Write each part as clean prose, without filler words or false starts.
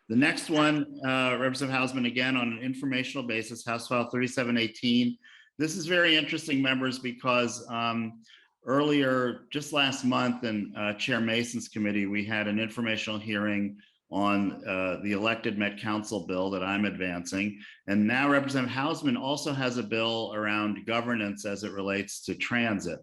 The next one, Representative Hausman, again, on an informational basis, House File 3718. This is very interesting, members, because earlier, just last month in Chair Mason's committee, we had an informational hearing on the elected Met Council bill that I'm advancing. And now Representative Hausman also has a bill around governance as it relates to transit.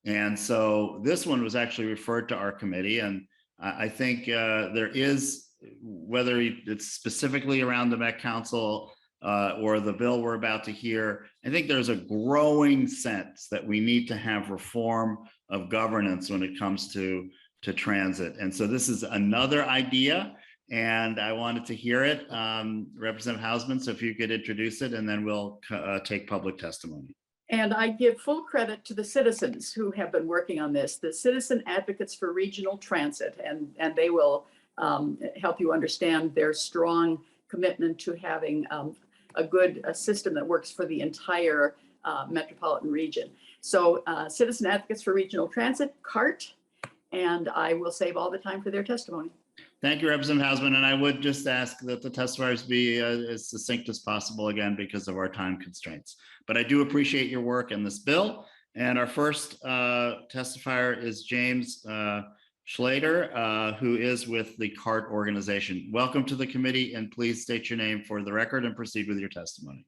And so this one was actually referred to our committee. And I think there is, whether it's specifically around the Met Council or the bill we're about to hear, I think there's a growing sense that we need to have reform of governance when it comes to transit. And so this is another idea, and I wanted to hear it. Representative Hausman, so if you could introduce it, and then we'll take public testimony. And I give full credit to the citizens who have been working on this, the Citizen Advocates for Regional Transit, and they will help you understand their strong commitment to having a good system that works for the entire metropolitan region. So Citizen Advocates for Regional Transit, CART, and I will save all the time for their testimony. Thank you, Representative Hausman, and I would just ask that the testifiers be as succinct as possible, again, because of our time constraints. But I do appreciate your work in this bill. And our first testifier is James Schlater, who is with the CART organization. Welcome to the committee, and please state your name for the record and proceed with your testimony.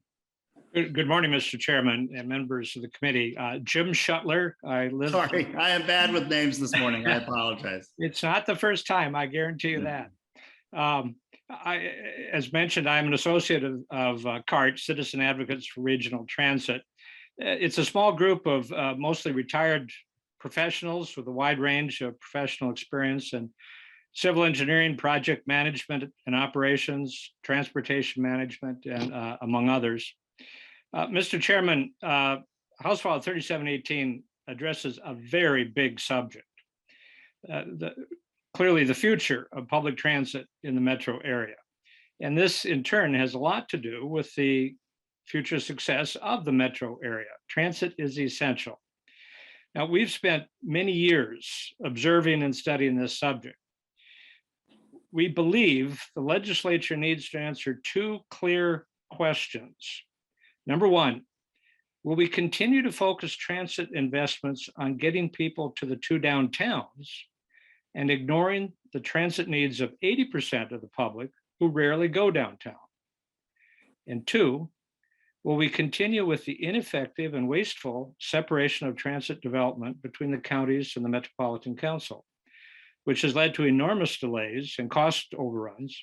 Good morning, Mr. Chairman and members of the committee. Jim Schuttler. Sorry, I am bad with names this morning. I apologize. It's not the first time, I guarantee you that. As mentioned, I'm an associate of CART, Citizen Advocates for Regional Transit. It's a small group of mostly retired professionals with a wide range of professional experience in civil engineering, project management and operations, transportation management, and among others. Mr. Chairman, House File 3718 addresses a very big subject. Clearly the future of public transit in the metro area. And this in turn has a lot to do with the future success of the metro area. Transit is essential. Now, we've spent many years observing and studying this subject. We believe the legislature needs to answer two clear questions. Number one, will we continue to focus transit investments on getting people to the two downtowns and ignoring the transit needs of 80% of the public who rarely go downtown? And two, will we continue with the ineffective and wasteful separation of transit development between the counties and the Metropolitan Council, which has led to enormous delays and cost overruns,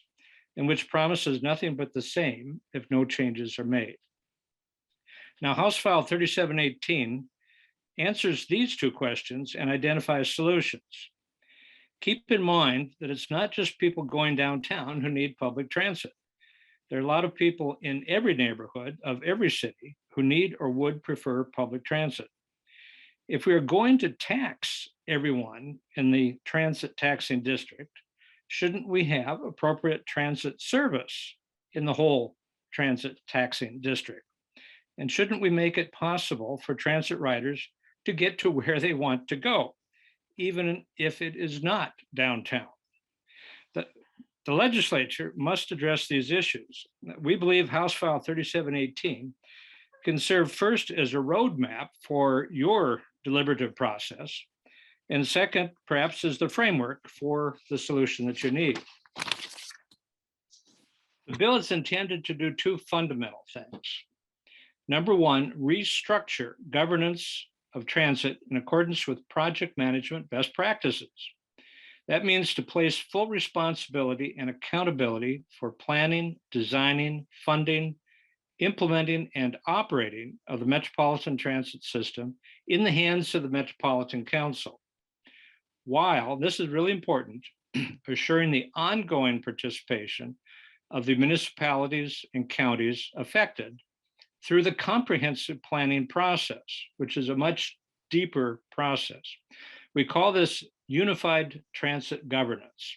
and which promises nothing but the same if no changes are made? Now, House File 3718 answers these two questions and identifies solutions. Keep in mind that it's not just people going downtown who need public transit. There are a lot of people in every neighborhood of every city who need or would prefer public transit. If we are going to tax everyone in the transit taxing district, shouldn't we have appropriate transit service in the whole transit taxing district? And shouldn't we make it possible for transit riders to get to where they want to go, even if it is not downtown? The legislature must address these issues. We believe House File 3718 can serve first as a roadmap for your deliberative process, and second, perhaps as the framework for the solution that you need. The bill is intended to do two fundamental things. Number one, restructure governance of transit in accordance with project management best practices. That means to place full responsibility and accountability for planning, designing, funding, implementing, and operating of the Metropolitan Transit System in the hands of the Metropolitan Council, while, this is really important, assuring the ongoing participation of the municipalities and counties affected through the comprehensive planning process, which is a much deeper process. We call this unified transit governance.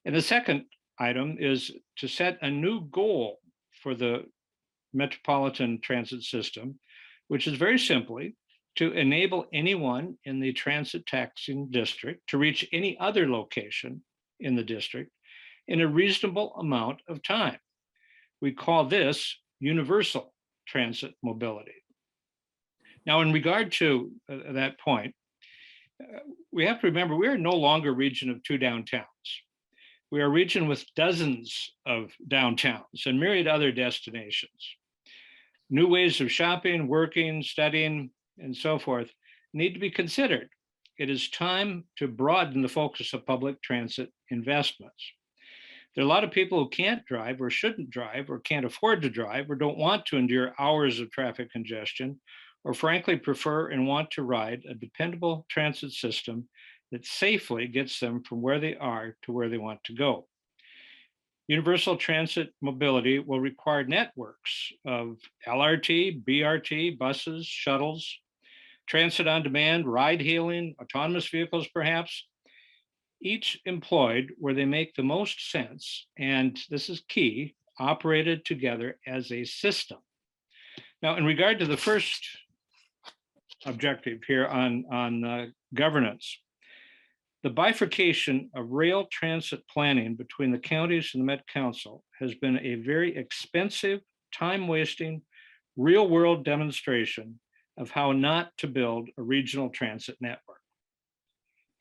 And the second item is to set a new goal for the Metropolitan Transit System, which is very simply to enable anyone in the transit taxing district to reach any other location in the district in a reasonable amount of time. We call this universal transit mobility. Now, in regard to that point, we have to remember we are no longer a region of two downtowns. We are a region with dozens of downtowns and myriad other destinations. New ways of shopping, working, studying, and so forth need to be considered. It is time to broaden the focus of public transit investments. There are a lot of people who can't drive or shouldn't drive or can't afford to drive or don't want to endure hours of traffic congestion, or frankly prefer and want to ride a dependable transit system that safely gets them from where they are to where they want to go. Universal transit mobility will require networks of LRT, BRT, buses, shuttles, transit on demand, ride hailing, autonomous vehicles perhaps, each employed where they make the most sense, and this is key, operated together as a system. Now, in regard to the first objective here on governance, the bifurcation of rail transit planning between the counties and the Met Council has been a very expensive, time-wasting, real-world demonstration of how not to build a regional transit network.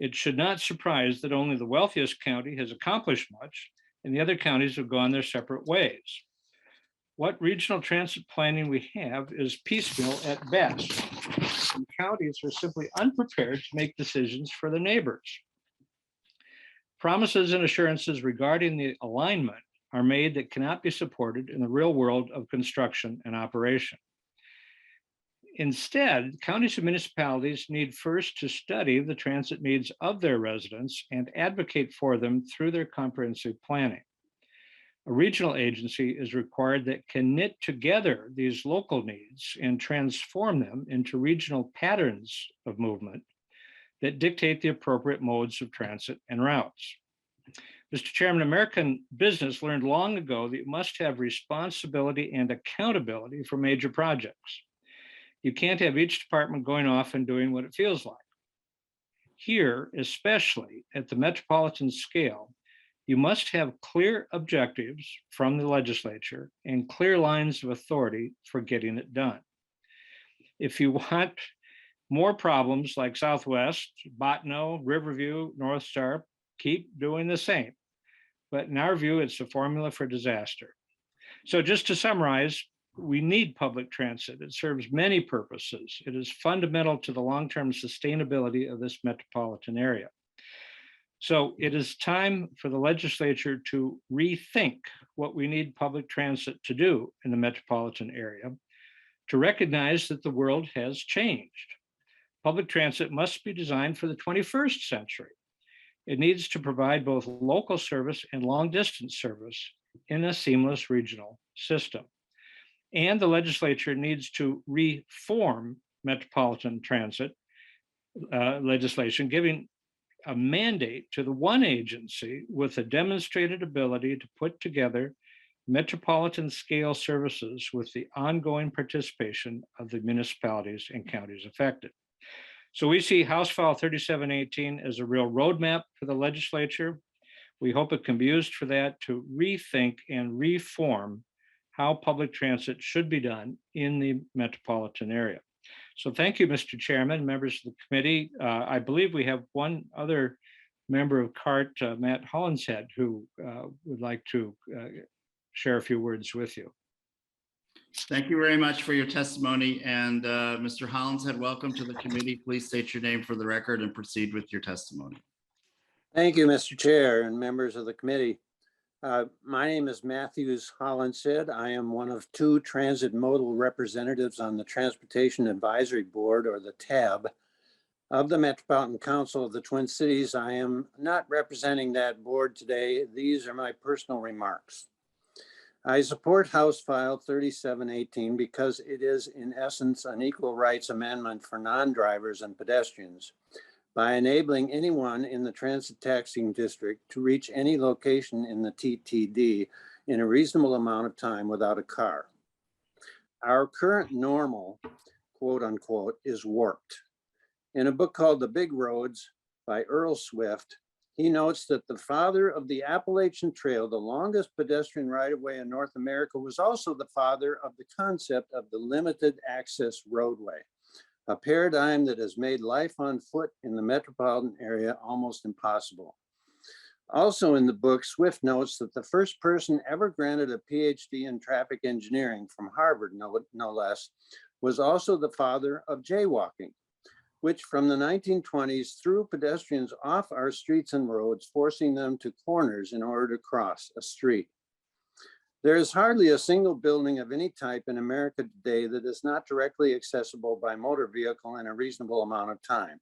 It should not surprise that only the wealthiest county has accomplished much and the other counties have gone their separate ways. What regional transit planning we have is piecemeal at best. And counties are simply unprepared to make decisions for their neighbors. Promises and assurances regarding the alignment are made that cannot be supported in the real world of construction and operation. Instead, counties and municipalities need first to study the transit needs of their residents and advocate for them through their comprehensive planning. A regional agency is required that can knit together these local needs and transform them into regional patterns of movement that dictate the appropriate modes of transit and routes. Mr. Chairman, American business learned long ago that you must have responsibility and accountability for major projects. You can't have each department going off and doing what it feels like. Here, especially at the metropolitan scale, you must have clear objectives from the legislature and clear lines of authority for getting it done. If you want more problems like Southwest, Botno, Riverview, North Star, keep doing the same. But in our view, it's a formula for disaster. So just to summarize, we need public transit. It serves many purposes. It is fundamental to the long-term sustainability of this metropolitan area. So it is time for the legislature to rethink what we need public transit to do in the metropolitan area, to recognize that the world has changed. Public transit must be designed for the 21st century. It needs to provide both local service and long-distance service in a seamless regional system. And the legislature needs to reform metropolitan transit legislation, giving a mandate to the one agency with a demonstrated ability to put together metropolitan scale services with the ongoing participation of the municipalities and counties affected. So we see House File 3718 as a real roadmap for the legislature. We hope it can be used for that to rethink and reform how public transit should be done in the metropolitan area. So thank you, Mr. Chairman, members of the committee. I believe we have one other member of CART, Matt Hollinshead, who would like to share a few words with you. Thank you very much for your testimony. And Mr. Hollinshead, welcome to the committee. Please state your name for the record and proceed with your testimony. Thank you, Mr. Chair and members of the committee. My name is Matthews Hollinshead. I am one of two transit modal representatives on the Transportation Advisory Board, or the TAB, of the Metropolitan Council of the Twin Cities. I am not representing that board today. These are my personal remarks. I support House File 3718 because it is in essence an equal rights amendment for non-drivers and pedestrians by enabling anyone in the transit taxing district to reach any location in the TTD in a reasonable amount of time without a car. Our current normal, quote unquote, is warped. In a book called The Big Roads by Earl Swift, He notes that the father of the Appalachian Trail, the longest pedestrian right-of-way in North America, was also the father of the concept of the limited access roadway, a paradigm that has made life on foot in the metropolitan area almost impossible. Also in the book, Swift notes that the first person ever granted a PhD in traffic engineering from Harvard, no less, was also the father of jaywalking, which from the 1920s threw pedestrians off our streets and roads, forcing them to corners in order to cross a street. There is hardly a single building of any type in America today that is not directly accessible by motor vehicle in a reasonable amount of time.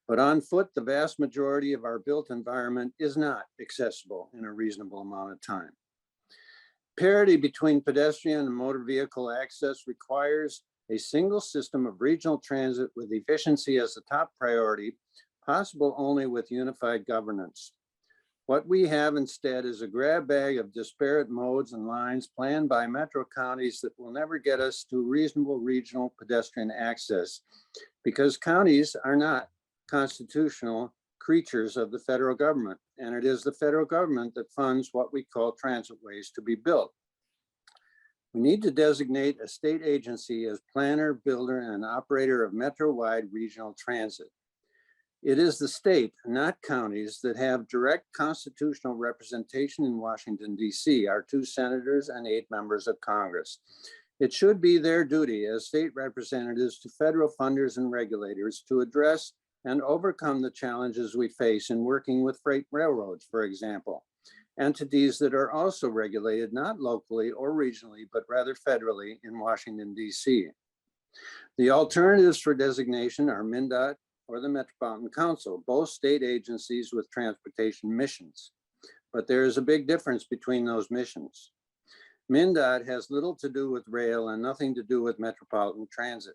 But on foot, the vast majority of our built environment is not accessible in a reasonable amount of time. Parity between pedestrian and motor vehicle access requires a single system of regional transit with efficiency as the top priority, possible only with unified governance. What we have instead is a grab bag of disparate modes and lines planned by metro counties that will never get us to reasonable regional pedestrian access, because counties are not constitutional creatures of the federal government, and it is the federal government that funds what we call transitways to be built. We need to designate a state agency as planner, builder, and operator of metro-wide regional transit. It is the state, not counties, that have direct constitutional representation in Washington, D.C., our 2 senators and 8 members of Congress. It should be their duty as state representatives to federal funders and regulators to address and overcome the challenges we face in working with freight railroads, for example, entities that are also regulated not locally or regionally, but rather federally in Washington, D.C. The alternatives for designation are MnDOT or the Metropolitan Council, both state agencies with transportation missions. But there is a big difference between those missions. MnDOT has little to do with rail and nothing to do with metropolitan transit.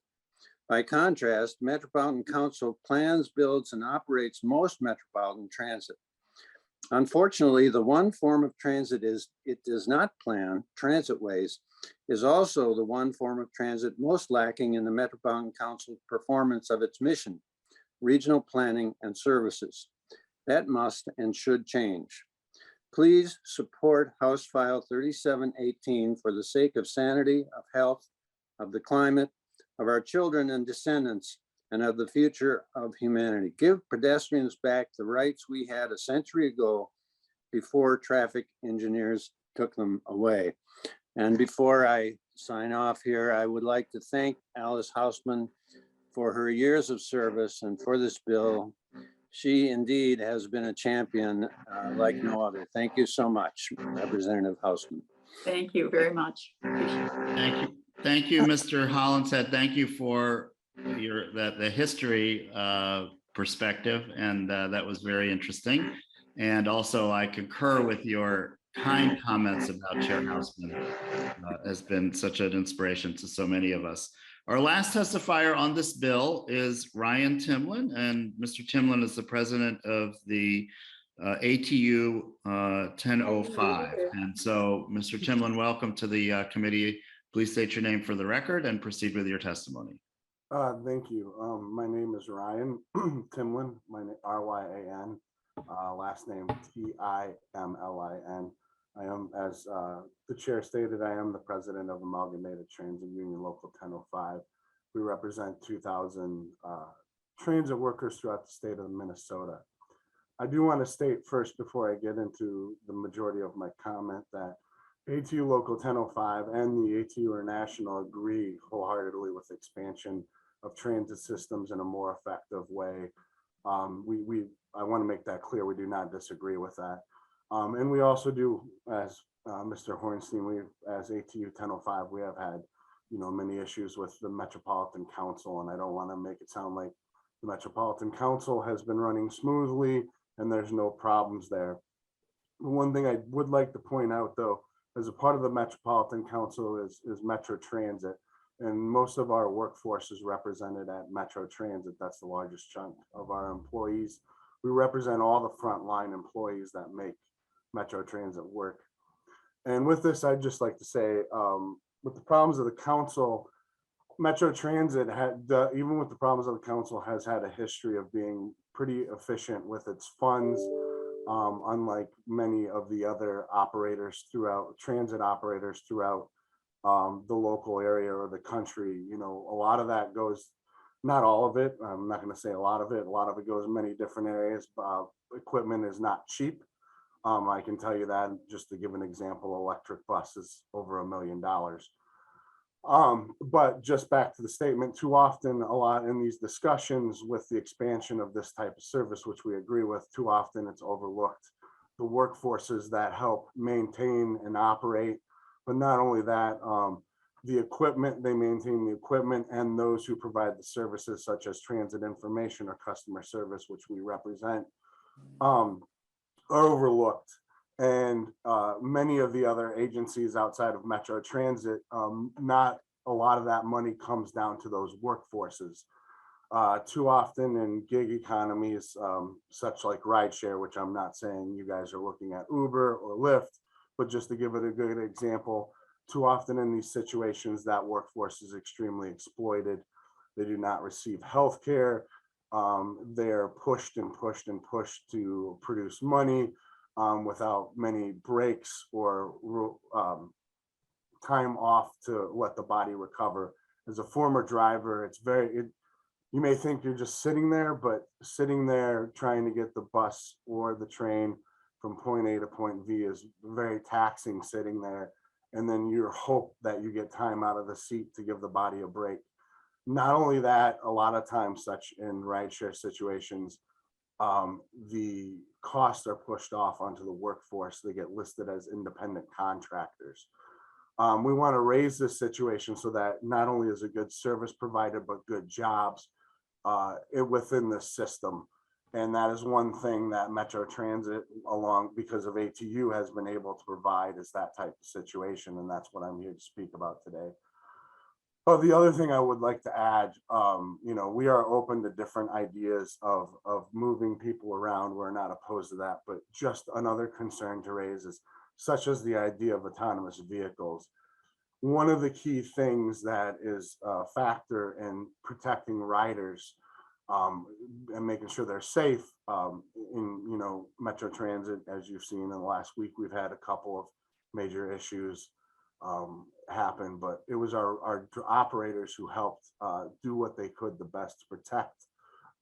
By contrast, Metropolitan Council plans, builds, and operates most metropolitan transit. Unfortunately, the one form of transit it does not plan, transitways, is also the one form of transit most lacking in the Metropolitan Council's performance of its mission, regional planning and services. That must and should change. Please support House File 3718 for the sake of sanity, of health, of the climate, of our children and descendants, and of the future of humanity. Give pedestrians back the rights we had a century ago before traffic engineers took them away. And before I sign off here, I would like to thank Alice Hausman for her years of service and for this bill. She indeed has been a champion like no other. Thank you so much, Representative Hausman. Thank you very much. Thank you, Mr. Hollinshead. Thank you for the history perspective, and that was very interesting. And also, I concur with your kind comments about Chair Hausman. Has been such an inspiration to so many of us. Our last testifier on this bill is Ryan Timlin, and Mr. Timlin is the president of the ATU 1005. And so, Mr. Timlin, welcome to the committee. Please state your name for the record and proceed with your testimony. Thank you. My name is Ryan Timlin, my name R-Y-A-N, last name T-I-M-L-I-N. I am, as the chair stated, I am the president of Amalgamated Transit Union Local 1005. We represent 2,000 transit workers throughout the state of Minnesota. I do want to state first, before I get into the majority of my comment, that ATU Local 1005 and the ATU International agree wholeheartedly with expansion of transit systems in a more effective way. I want to make that clear. We do not disagree with that. And we also do, as Mr. Hornstein, as ATU 1005, we have had, many issues with the Metropolitan Council, and I don't want to make it sound like the Metropolitan Council has been running smoothly and there's no problems there. One thing I would like to point out, though, as a part of the Metropolitan Council is Metro Transit, and most of our workforce is represented at Metro Transit. That's the largest chunk of our employees. We represent all the frontline employees that make Metro Transit work. And with this, I'd just like to say, with the problems of the council, Metro Transit even with the problems of the council, has had a history of being pretty efficient with its funds unlike many of the other operators throughout, transit operators throughout the local area or the country. You know, a lot of that goes, not all of it, I'm not going to say a lot of it goes in many different areas. Equipment is not cheap. I can tell you that, just to give an example, electric bus is over $1 million. But just back to the statement, too often, a lot in these discussions with the expansion of this type of service, which we agree with, too often it's overlooked. The workforces that help maintain and operate, but not only that, the equipment, they maintain the equipment, and those who provide the services such as transit information or customer service, which we represent, are overlooked. And many of the other agencies outside of Metro Transit, not a lot of that money comes down to those workforces. Too often in gig economies, such like rideshare, which I'm not saying you guys are looking at Uber or Lyft, but just to give it a good example, too often in these situations, that workforce is extremely exploited. They do not receive health care. They're pushed and pushed and pushed to produce money without many breaks or time off to let the body recover. As a former driver, it's you may think you're just sitting there, but sitting there trying to get the bus or the train from point A to point V is very taxing, sitting there. And then you hope that you get time out of the seat to give the body a break. Not only that, a lot of times, such in rideshare situations, the costs are pushed off onto the workforce. They get listed as independent contractors. We want to raise this situation so that not only is a good service provided, but good jobs within the system. And that is one thing that Metro Transit, because of ATU, has been able to provide, is that type of situation. And that's what I'm here to speak about today. But the other thing I would like to add, you know, we are open to different ideas of moving people around. We're not opposed to that, but just another concern to raise is such as the idea of autonomous vehicles. One of the key things that is a factor in protecting riders and making sure they're safe in, you know, Metro Transit, as you've seen in the last week, we've had a couple of major issues happen, but it was our operators who helped do what they could the best to protect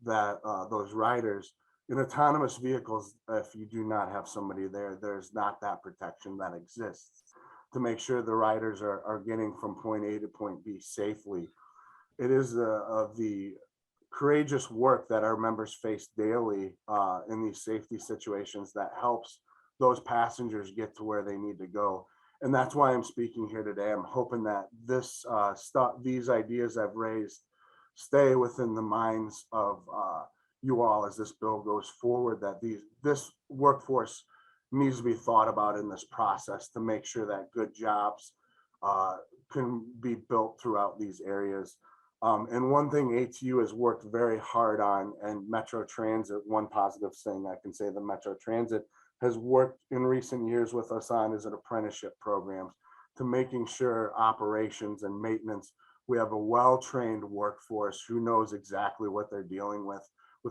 that those riders. In autonomous vehicles, if you do not have somebody there, there's not that protection that exists to make sure the riders are getting from point A to point B safely. It is the courageous work that our members face daily in these safety situations that helps those passengers get to where they need to go. And that's why I'm speaking here today. I'm hoping that these ideas I've raised stay within the minds of you all as this bill goes forward, that this workforce needs to be thought about in this process to make sure that good jobs can be built throughout these areas. And one thing ATU has worked very hard on, and Metro Transit, one positive thing I can say the Metro Transit has worked in recent years with us on, is an apprenticeship program to making sure operations and maintenance, we have a well-trained workforce who knows exactly what they're dealing with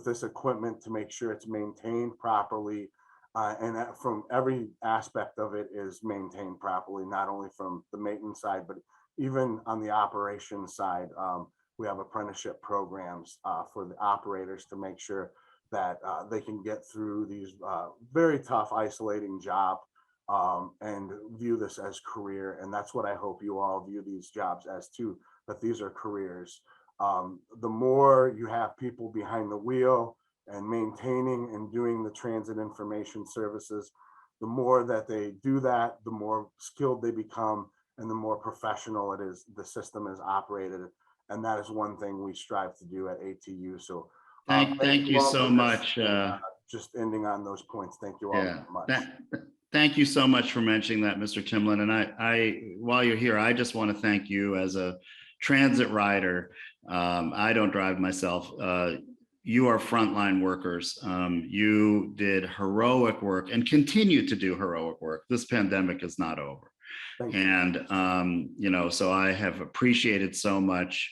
this equipment, to make sure it's maintained properly. And that from every aspect of it is maintained properly, not only from the maintenance side, but even on the operations side. We have apprenticeship programs for the operators to make sure that they can get through these very tough, isolating job and view this as career. And that's what I hope you all view these jobs as too, that these are careers. The more you have people behind the wheel and maintaining and doing the transit information services, the more that they do that, the more skilled they become and the more professional it is, the system is operated. And that is one thing we strive to do at ATU. So thank you all so for much. this. Just ending on those points. Thank you all very much. Thank you so much for mentioning that, Mr. Timlin. And I, while you're here, I just want to thank you as a transit rider. I don't drive myself. You are frontline workers. You did heroic work and continue to do heroic work. This pandemic is not over. And, you know, so I have appreciated so much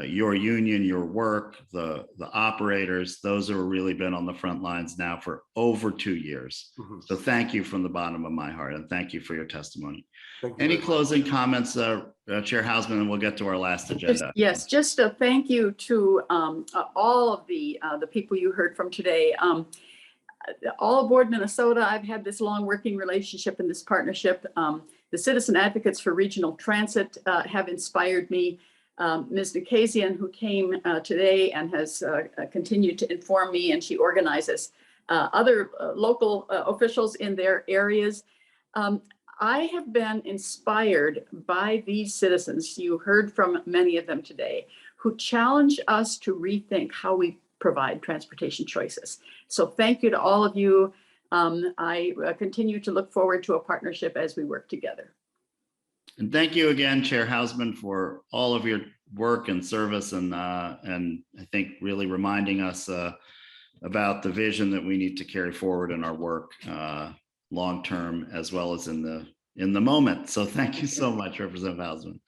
your union, your work, the operators, those who have really been on the front lines now for over 2 years. Mhm. So thank you from the bottom of my heart, and thank you for your testimony. Thank you Any very much. closing comments, Chair Hausman, and we'll get to our last agenda. Yes, just a thank you to all of the people you heard from today. All aboard Minnesota, I've had this long working relationship and this partnership. The Citizen Advocates for Regional Transit have inspired me. Ms. Nikasian, who came today and has continued to inform me, and she organizes other local officials in their areas. I have been inspired by these citizens, you heard from many of them today, who challenge us to rethink how we provide transportation choices. So thank you to all of you. I continue to look forward to a partnership as we work together. And thank you again, Chair Hausman, for all of your work and service, and I think really reminding us about the vision that we need to carry forward in our work long term as well as in the moment. So thank you so much, Representative Hausman.